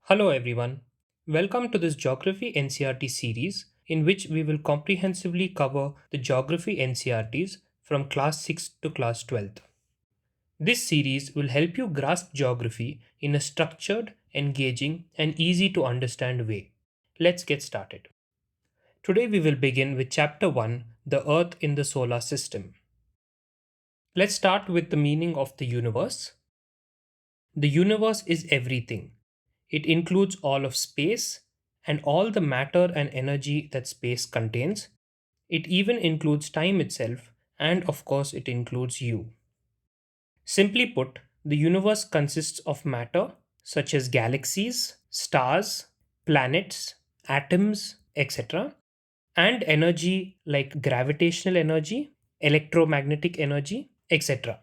Hello everyone. Welcome to this Geography NCERT series in which we will comprehensively cover the Geography NCERTs from class 6 to class 12th. This series will help you grasp geography in a structured, engaging, and easy to understand way. Let's get started. Today we will begin with chapter 1, the Earth in the solar system. Let's start with the meaning of the universe. The universe is everything. It includes all of space and all the matter and energy that space contains. It even includes time itself, and of course, it includes you. Simply put, the universe consists of matter such as galaxies, stars, planets, atoms, etc., and energy like gravitational energy, electromagnetic energy, etc.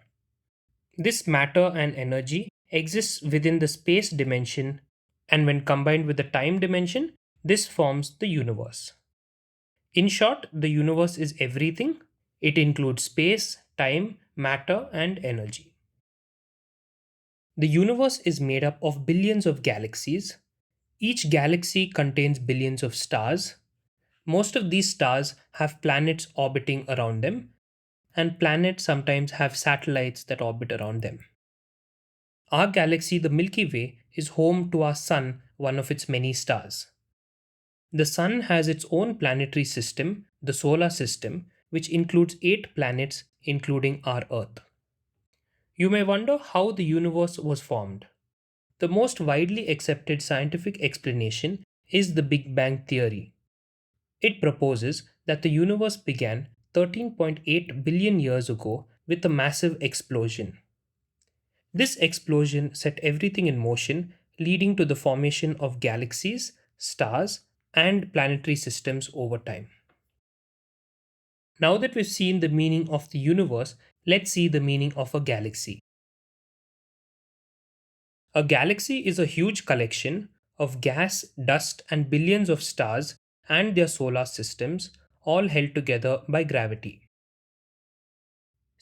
This matter and energy exists within the space dimension, and when combined with the time dimension, this forms the universe. In short, the universe is everything. It includes space, time, matter, and energy. The universe is made up of billions of galaxies. Each galaxy contains billions of stars. Most of these stars have planets orbiting around them, and planets sometimes have satellites that orbit around them. Our galaxy, the Milky Way, is home to our Sun, one of its many stars. The Sun has its own planetary system, the Solar System, which includes 8 planets, including our Earth. You may wonder how the universe was formed. The most widely accepted scientific explanation is the Big Bang Theory. It proposes that the universe began 13.8 billion years ago with a massive explosion. This explosion set everything in motion, leading to the formation of galaxies, stars, and planetary systems over time. Now that we've seen the meaning of the universe, let's see the meaning of a galaxy. A galaxy is a huge collection of gas, dust, and billions of stars and their solar systems, all held together by gravity.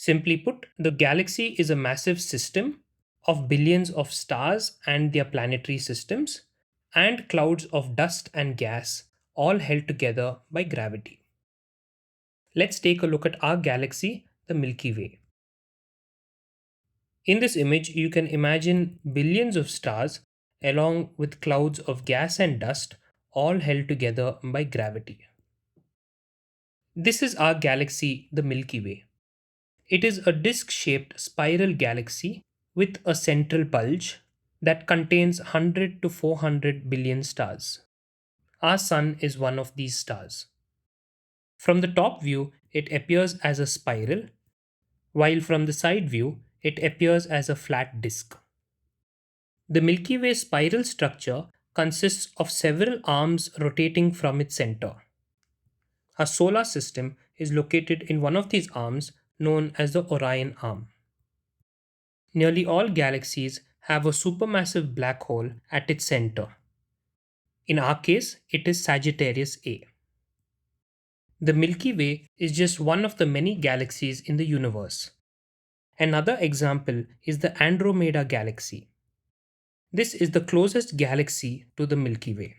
Simply put, the galaxy is a massive system of billions of stars and their planetary systems, and clouds of dust and gas, all held together by gravity. Let's take a look at our galaxy, the Milky Way. In this image, you can imagine billions of stars along with clouds of gas and dust, all held together by gravity. This is our galaxy, the Milky Way. It is a disc shaped spiral galaxy with a central bulge that contains 100 to 400 billion stars. Our Sun is one of these stars. From the top view, it appears as a spiral, while from the side view, it appears as a flat disk. The Milky Way spiral structure consists of several arms rotating from its center. Our solar system is located in one of these arms known as the Orion arm. Nearly all galaxies have a supermassive black hole at its center. In our case, it is Sagittarius A. The Milky Way is just one of the many galaxies in the universe. Another example is the Andromeda galaxy. This is the closest galaxy to the Milky Way.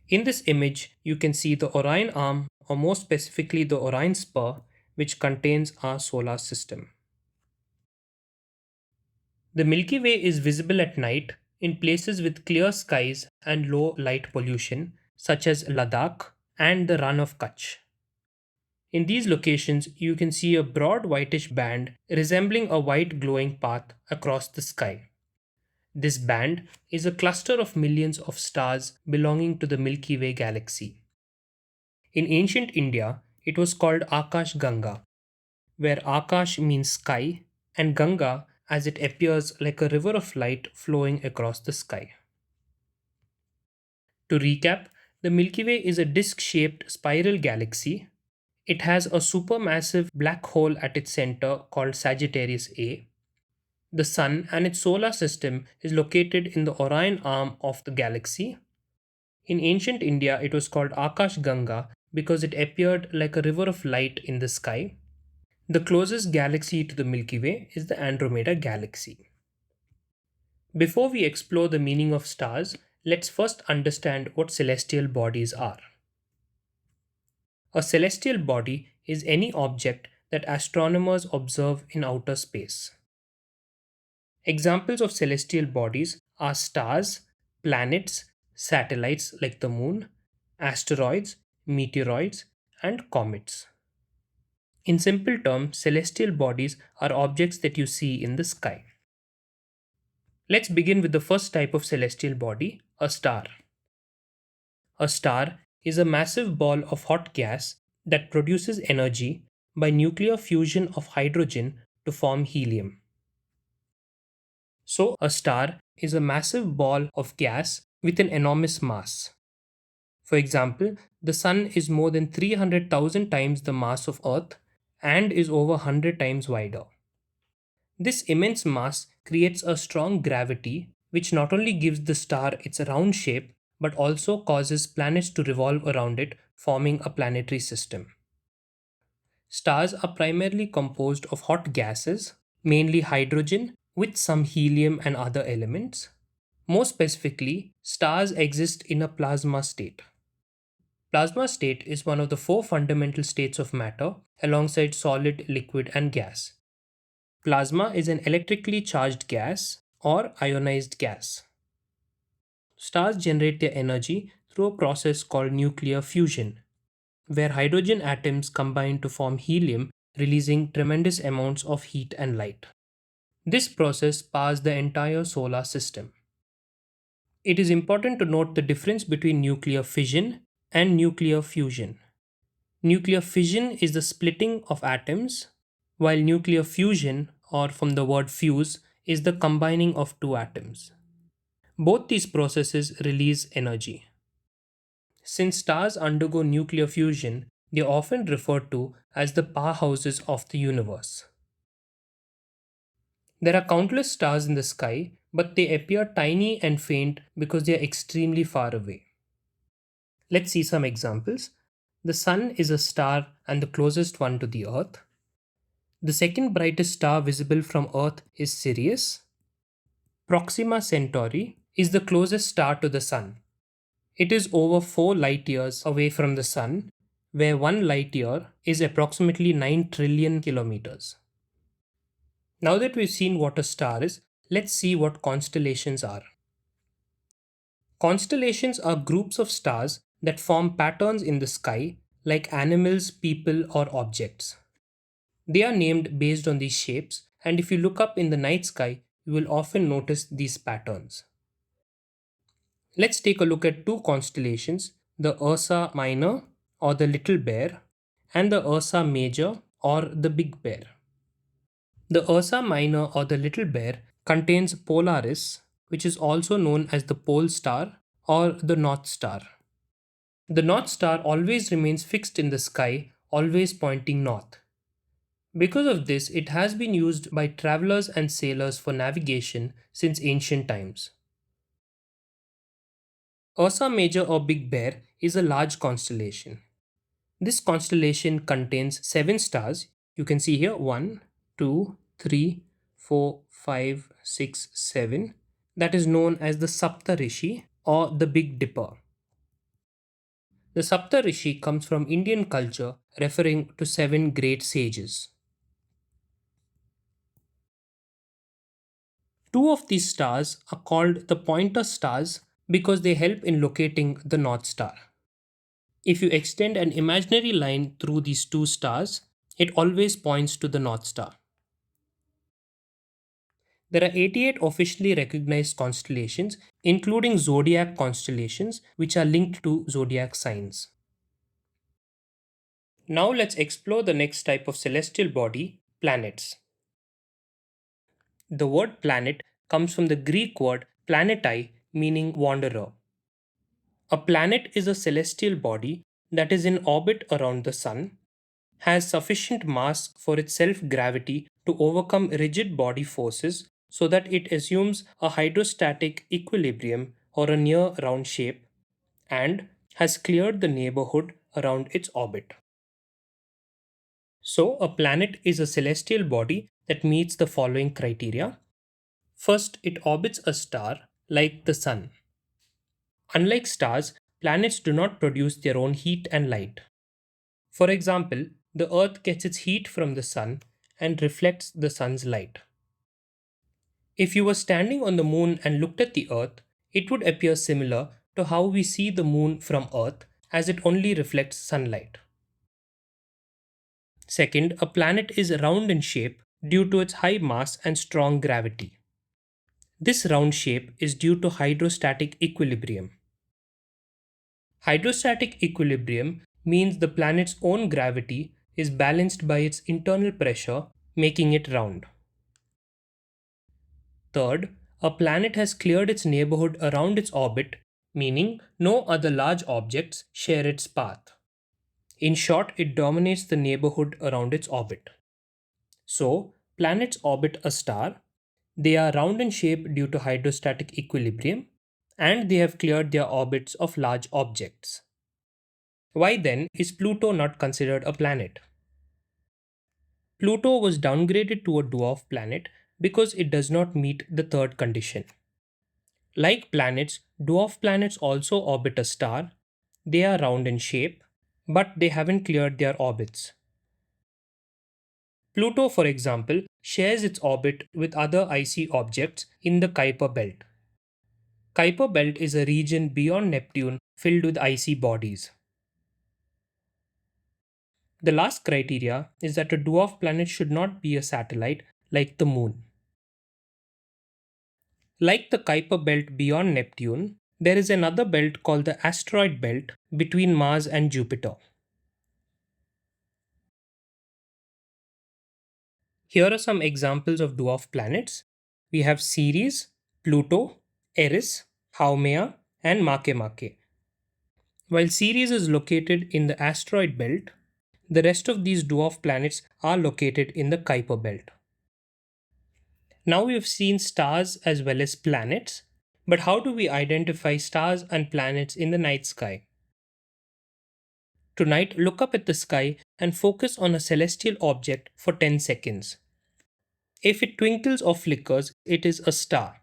In this image, you can see the Orion arm, or more specifically the Orion spur, which contains our solar system. The Milky Way is visible at night in places with clear skies and low light pollution, such as Ladakh and the Run of Kutch. In these locations, you can see a broad whitish band resembling a white glowing path across the sky. This band is a cluster of millions of stars belonging to the Milky Way galaxy. In ancient India, it was called Akash Ganga, where Akash means sky and Ganga as it appears like a river of light flowing across the sky. To recap, the Milky Way is a disc shaped spiral galaxy. It has a supermassive black hole at its center called Sagittarius A. The Sun and its solar system is located in the Orion arm of the galaxy. In ancient India, it was called Akash Ganga because it appeared like a river of light in the sky. The closest galaxy to the Milky Way is the Andromeda galaxy. Before we explore the meaning of stars, let's first understand what celestial bodies are. A celestial body is any object that astronomers observe in outer space. Examples of celestial bodies are stars, planets, satellites like the moon, asteroids, meteoroids, and comets. In simple terms, celestial bodies are objects that you see in the sky. Let's begin with the first type of celestial body, a star. A star is a massive ball of hot gas that produces energy by nuclear fusion of hydrogen to form helium. So, a star is a massive ball of gas with an enormous mass. For example, the Sun is more than 300,000 times the mass of Earth and is over 100 times wider. This immense mass creates a strong gravity which not only gives the star its round shape but also causes planets to revolve around it, forming a planetary system. Stars are primarily composed of hot gases, mainly hydrogen, with some helium and other elements. More specifically, stars exist in a plasma state. Plasma state is one of the four fundamental states of matter alongside solid, liquid, and gas. Plasma is an electrically charged gas or ionized gas. Stars generate their energy through a process called nuclear fusion, where hydrogen atoms combine to form helium, releasing tremendous amounts of heat and light. This process powers the entire solar system. It is important to note the difference between nuclear fission and nuclear fusion. Nuclear fission is the splitting of atoms, while nuclear fusion, or from the word fuse, is the combining of two atoms. Both these processes release energy. Since stars undergo nuclear fusion, they are often referred to as the powerhouses of the universe. There are countless stars in the sky, but they appear tiny and faint because they are extremely far away. Let's see some examples. The Sun is a star and the closest one to the Earth. The second brightest star visible from Earth is Sirius. Proxima Centauri is the closest star to the Sun. It is over 4 light years away from the Sun, where 1 light year is approximately 9 trillion kilometers. Now that we've seen what a star is, let's see what constellations are. Constellations are groups of stars that form patterns in the sky, like animals, people, or objects. They are named based on these shapes, and if you look up in the night sky, you will often notice these patterns. Let's take a look at two constellations, the Ursa Minor or the Little Bear, and the Ursa Major or the Big Bear. The Ursa Minor or the Little Bear contains Polaris, which is also known as the Pole Star or the North Star. The North Star always remains fixed in the sky, always pointing north. Because of this, it has been used by travelers and sailors for navigation since ancient times. Ursa Major or Big Bear is a large constellation. This constellation contains 7 stars. You can see here 1, 2, 3, 4, 5, 6, 7. That is known as the Saptarishi or the Big Dipper. The Saptarishi comes from Indian culture referring to 7 great sages. Two of these stars are called the pointer stars because they help in locating the North Star. If you extend an imaginary line through these two stars, it always points to the North Star. There are 88 officially recognized constellations, including zodiac constellations, which are linked to zodiac signs. Now let's explore the next type of celestial body, planets. The word planet comes from the Greek word planetai, meaning wanderer. A planet is a celestial body that is in orbit around the Sun, has sufficient mass for its self-gravity to overcome rigid body forces so that it assumes a hydrostatic equilibrium or a near round shape, and has cleared the neighborhood around its orbit. So, a planet is a celestial body that meets the following criteria. First, it orbits a star like the Sun. Unlike stars, planets do not produce their own heat and light. For example, the Earth gets its heat from the Sun and reflects the Sun's light. If you were standing on the Moon and looked at the Earth, it would appear similar to how we see the Moon from Earth, as it only reflects sunlight. Second, a planet is round in shape due to its high mass and strong gravity. This round shape is due to hydrostatic equilibrium. Hydrostatic equilibrium means the planet's own gravity is balanced by its internal pressure, making it round. Third, a planet has cleared its neighborhood around its orbit, meaning no other large objects share its path. In short, it dominates the neighborhood around its orbit. So, planets orbit a star, they are round in shape due to hydrostatic equilibrium, and they have cleared their orbits of large objects. Why then is Pluto not considered a planet? Pluto was downgraded to a dwarf planet because it does not meet the third condition. Like planets, dwarf planets also orbit a star. They are round in shape, but they haven't cleared their orbits. Pluto, for example, shares its orbit with other icy objects in the Kuiper belt. Kuiper belt is a region beyond Neptune filled with icy bodies. The last criteria is that a dwarf planet should not be a satellite like the Moon. Like the Kuiper belt beyond Neptune, there is another belt called the asteroid belt between Mars and Jupiter. Here are some examples of dwarf planets. We have Ceres, Pluto, Eris, Haumea, and Makemake. While Ceres is located in the asteroid belt, the rest of these dwarf planets are located in the Kuiper belt. Now we have seen stars as well as planets, but how do we identify stars and planets in the night sky? Tonight, look up at the sky and focus on a celestial object for 10 seconds. If it twinkles or flickers, it is a star.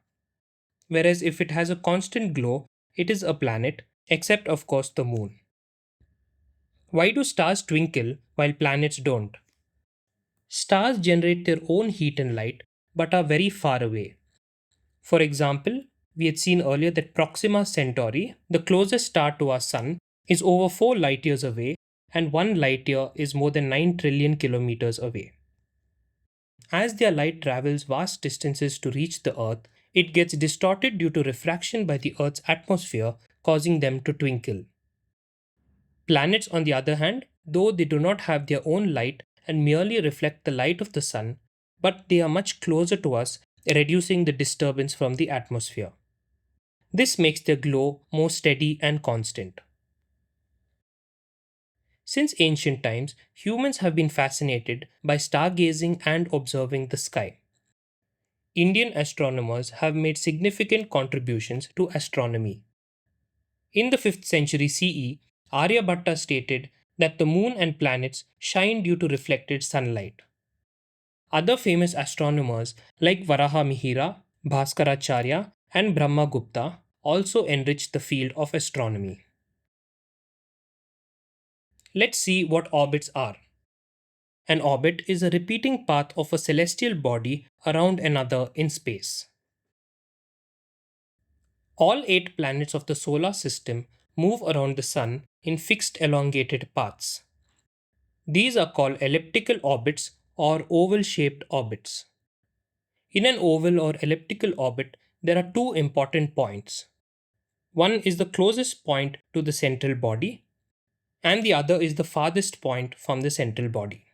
Whereas if it has a constant glow, it is a planet, except of course the moon. Why do stars twinkle while planets don't? Stars generate their own heat and light but are very far away. For example, we had seen earlier that Proxima Centauri, the closest star to our Sun, is over 4 light years away, and 1 light year is more than 9 trillion kilometers away. As their light travels vast distances to reach the Earth, it gets distorted due to refraction by the Earth's atmosphere, causing them to twinkle. Planets, on the other hand, though they do not have their own light and merely reflect the light of the Sun, but they are much closer to us, reducing the disturbance from the atmosphere. This makes their glow more steady and constant. Since ancient times, humans have been fascinated by stargazing and observing the sky. Indian astronomers have made significant contributions to astronomy. In the 5th century CE, Aryabhatta stated that the moon and planets shine due to reflected sunlight. Other famous astronomers like Varahamihira, Bhaskaracharya, and Brahmagupta also enriched the field of astronomy. Let's see what orbits are. An orbit is a repeating path of a celestial body around another in space. All 8 planets of the solar system move around the Sun in fixed elongated paths. These are called elliptical orbits or oval shaped orbits. In an oval or elliptical orbit, there are 2 important points. One is the closest point to the central body, and the other is the farthest point from the central body.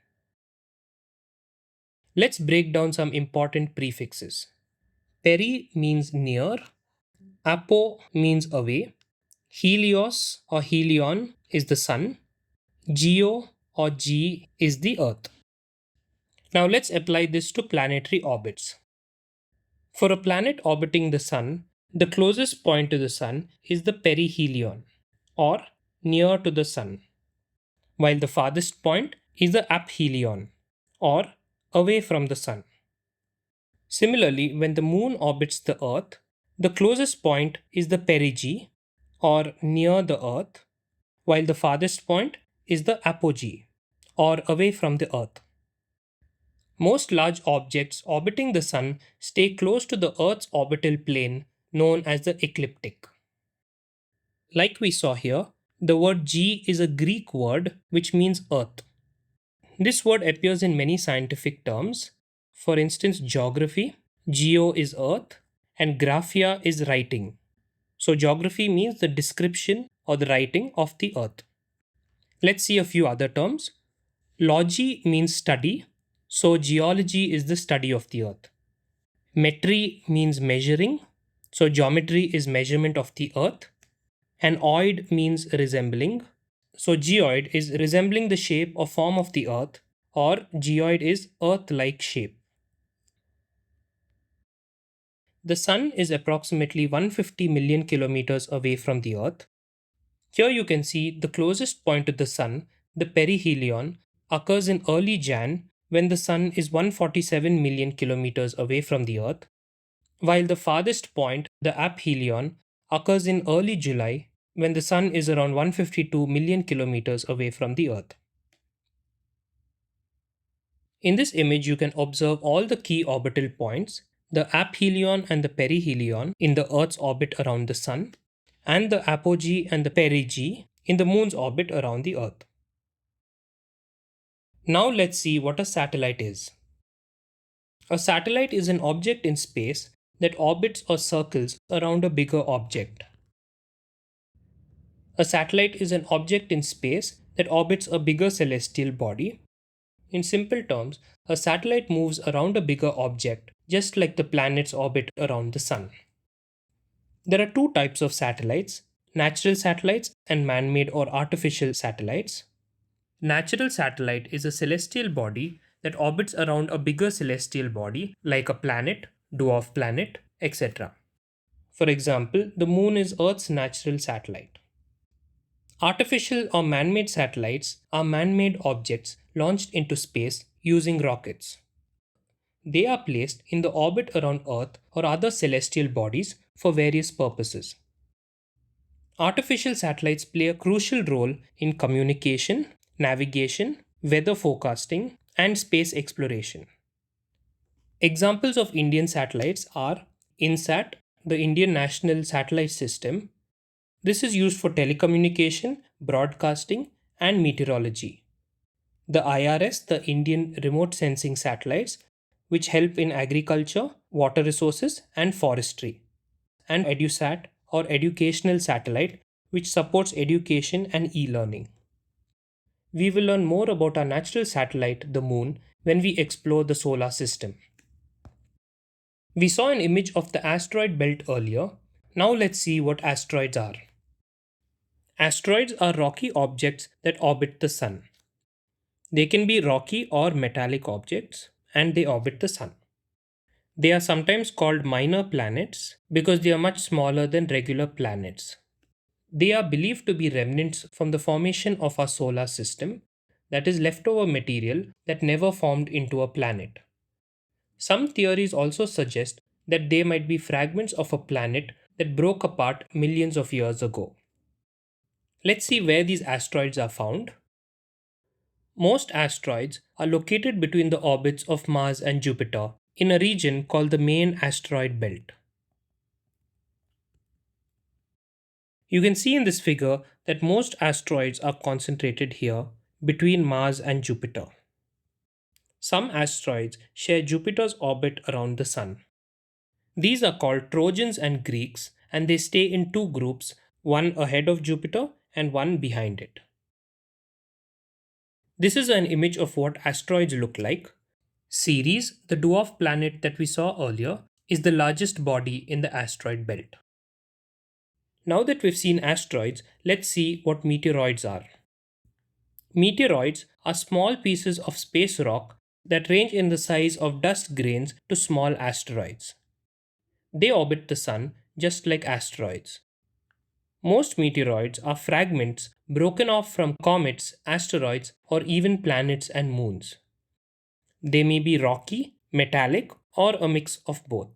Let's break down some important prefixes. Peri means near, apo means away, helios or helion is the sun, geo or g is the earth. Now let's apply this to planetary orbits. For a planet orbiting the sun, the closest point to the sun is the perihelion or near to the sun, while the farthest point is the aphelion or away from the sun. Similarly, when the Moon orbits the Earth, the closest point is the perigee, or near the Earth, while the farthest point is the apogee, or away from the Earth. Most large objects orbiting the Sun stay close to the Earth's orbital plane, known as the ecliptic. Like we saw here, the word G is a Greek word which means Earth. This word appears in many scientific terms. For instance, geography, geo is Earth, and graphia is writing. So, geography means the description or the writing of the Earth. Let's see a few other terms. Logy means study, so geology is the study of the Earth. Metry means measuring, so geometry is measurement of the Earth. And oid means resembling, so geoid is resembling the shape or form of the Earth, or geoid is Earth-like shape. The Sun is approximately 150 million kilometers away from the Earth. Here you can see the closest point to the Sun, the perihelion, occurs in early Jan when the Sun is 147 million kilometers away from the Earth, while the farthest point, the aphelion, occurs in early July when the Sun is around 152 million kilometers away from the Earth. In this image, you can observe all the key orbital points, the aphelion and the perihelion in the Earth's orbit around the Sun, and the apogee and the perigee in the Moon's orbit around the Earth. Now let's see what a satellite is. A satellite is an object in space that orbits or circles around a bigger object. A satellite is an object in space that orbits a bigger celestial body. In simple terms, a satellite moves around a bigger object, just like the planets orbit around the Sun. There are two types of satellites: natural satellites and man made or artificial satellites. Natural satellite is a celestial body that orbits around a bigger celestial body, like a planet, dwarf planet, etc. For example, the Moon is Earth's natural satellite. Artificial or man made satellites are man made objects launched into space using rockets. They are placed in the orbit around Earth or other celestial bodies for various purposes. Artificial satellites play a crucial role in communication, navigation, weather forecasting, and space exploration. Examples of Indian satellites are INSAT, the Indian National Satellite System. This is used for telecommunication, broadcasting, and meteorology. The IRS, the Indian Remote Sensing Satellites, which help in agriculture, water resources, and forestry. And EduSat, or Educational Satellite, which supports education and e-learning. We will learn more about our natural satellite, the Moon, when we explore the solar system. We saw an image of the asteroid belt earlier. Now let's see what asteroids are. Asteroids are rocky objects that orbit the Sun. They can be rocky or metallic objects, and they orbit the Sun. They are sometimes called minor planets because they are much smaller than regular planets. They are believed to be remnants from the formation of our solar system, that is, leftover material that never formed into a planet. Some theories also suggest that they might be fragments of a planet that broke apart millions of years ago. Let's see where these asteroids are found. Most asteroids are located between the orbits of Mars and Jupiter in a region called the main asteroid belt. You can see in this figure that most asteroids are concentrated here between Mars and Jupiter. Some asteroids share Jupiter's orbit around the Sun. These are called Trojans and Greeks, and they stay in two groups, one ahead of Jupiter and one behind it. This is an image of what asteroids look like. Ceres, the dwarf planet that we saw earlier, is the largest body in the asteroid belt. Now that we've seen asteroids, let's see what meteoroids are. Meteoroids are small pieces of space rock that range in the size of dust grains to small asteroids. They orbit the Sun just like asteroids. Most meteoroids are fragments broken off from comets, asteroids, or even planets and moons. They may be rocky, metallic, or a mix of both.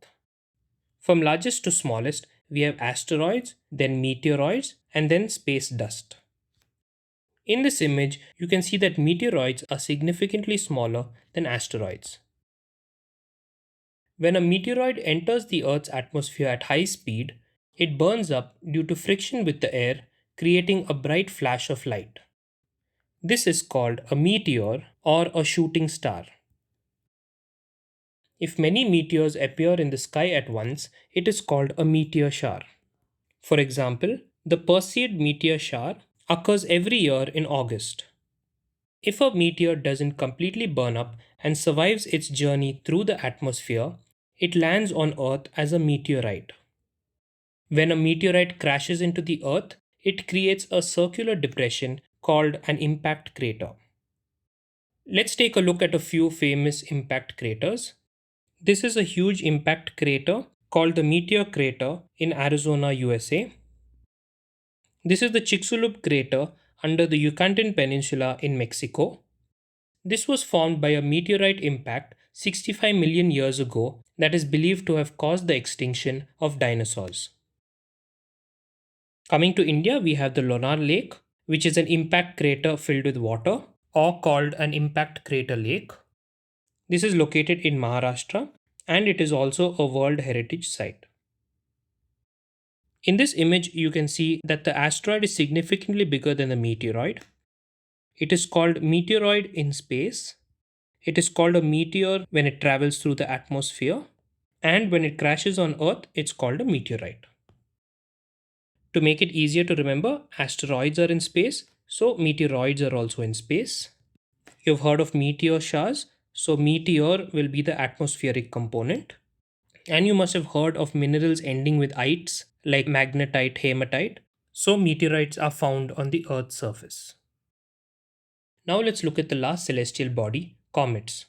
From largest to smallest, we have asteroids, then meteoroids, and then space dust. In this image, you can see that meteoroids are significantly smaller than asteroids. When a meteoroid enters the Earth's atmosphere at high speed, it burns up due to friction with the air, creating a bright flash of light. This is called a meteor or a shooting star. If many meteors appear in the sky at once, it is called a meteor shower. For example, the Perseid meteor shower occurs every year in August. If a meteor doesn't completely burn up and survives its journey through the atmosphere, it lands on Earth as a meteorite. When a meteorite crashes into the Earth, it creates a circular depression called an impact crater. Let's take a look at a few famous impact craters. This is a huge impact crater called the Meteor Crater in Arizona, USA. This is the Chicxulub crater under the Yucatan Peninsula in Mexico. This was formed by a meteorite impact 65 million years ago that is believed to have caused the extinction of dinosaurs. Coming to India, we have the Lonar Lake, which is an impact crater filled with water, or called an impact crater lake. This is located in Maharashtra and it is also a World Heritage Site. In this image, you can see that the asteroid is significantly bigger than the meteoroid. It is called meteoroid in space. It is called a meteor when it travels through the atmosphere. And when it crashes on Earth, it's called a meteorite. To make it easier to remember, asteroids are in space, so meteoroids are also in space. You've heard of meteor showers, so meteor will be the atmospheric component. And you must have heard of minerals ending with ites like magnetite, hematite, so meteorites are found on the Earth's surface. Now let's look at the last celestial body, comets.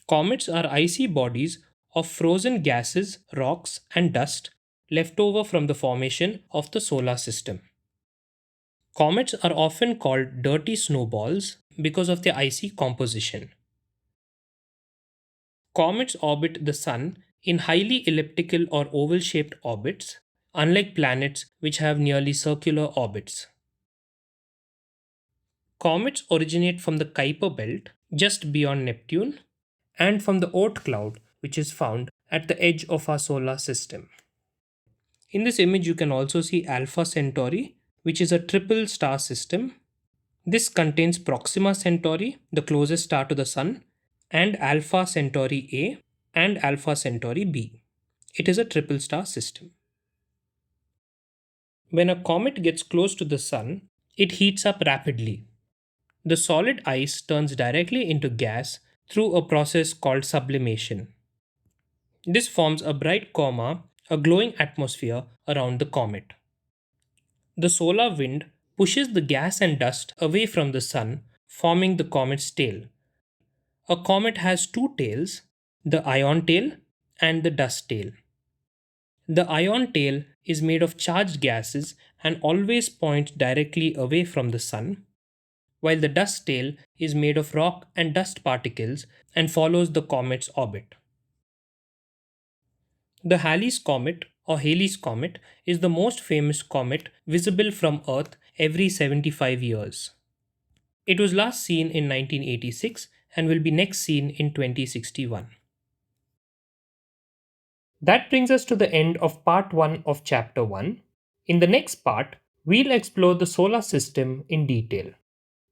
Comets are icy bodies of frozen gases, rocks, and dust left over from the formation of the solar system. Comets are often called dirty snowballs because of their icy composition. Comets orbit the Sun in highly elliptical or oval shaped orbits, unlike planets which have nearly circular orbits. Comets originate from the Kuiper belt just beyond Neptune and from the Oort cloud, which is found at the edge of our solar system. In this image, you can also see Alpha Centauri, which is a triple star system. This contains Proxima Centauri, the closest star to the Sun, and Alpha Centauri A and Alpha Centauri B. It is a triple star system. When a comet gets close to the Sun, it heats up rapidly. The solid ice turns directly into gas through a process called sublimation. This forms a bright coma, a glowing atmosphere around the comet. The solar wind pushes the gas and dust away from the Sun, forming the comet's tail. A comet has two tails, the ion tail and the dust tail. The ion tail is made of charged gases and always points directly away from the Sun, while the dust tail is made of rock and dust particles and follows the comet's orbit. The Halley's Comet or Halley's Comet is the most famous comet visible from Earth every 75 years. It was last seen in 1986 and will be next seen in 2061. That brings us to the end of part 1 of chapter 1. In the next part, we'll explore the solar system in detail.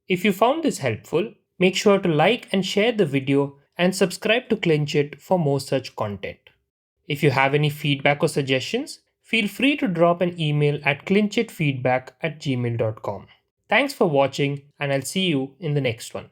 If you found this helpful, make sure to like and share the video and subscribe to Clinch It for more such content. If you have any feedback or suggestions, feel free to drop an email at clinchitfeedback@gmail.com. Thanks for watching, and I'll see you in the next one.